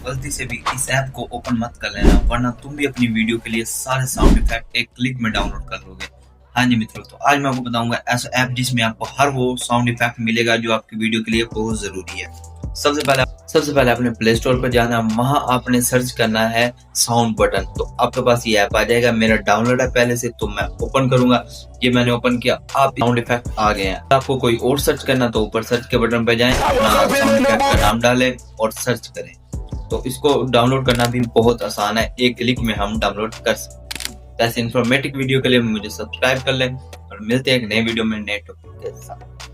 गलती से भी इस ऐप को ओपन मत कर लेना, वरना तुम भी अपनी वीडियो के लिए सारे साउंड इफेक्ट एक क्लिक में डाउनलोड कर लोगे। हाँ जी मित्रों, तो आज मैं आपको बताऊंगा ऐसा ऐप जिसमें आपको हर वो साउंड इफेक्ट मिलेगा जो आपकी वीडियो के लिए बहुत जरूरी है। सबसे पहले आपने प्ले स्टोर पर जाना, वहां आपने सर्च करना है साउंड बटन। तो आपके पास ये ऐप आ जाएगा, मेरा डाउनलोड है पहले से, तो मैं ओपन करूंगा। ये मैंने ओपन किया, आप साउंड इफेक्ट आ गए हैं। आपको कोई और सर्च करना तो ऊपर सर्च के बटन पे जाएं, अपना साउंड इफेक्ट का नाम डालें और सर्च करें। तो इसको डाउनलोड करना भी बहुत आसान है, एक क्लिक में हम डाउनलोड कर सकते हैं। ऐसे इन्फॉर्मेटिव वीडियो के लिए मुझे सब्सक्राइब कर लें और मिलते हैं एक नए वीडियो में नए टॉपिक के साथ।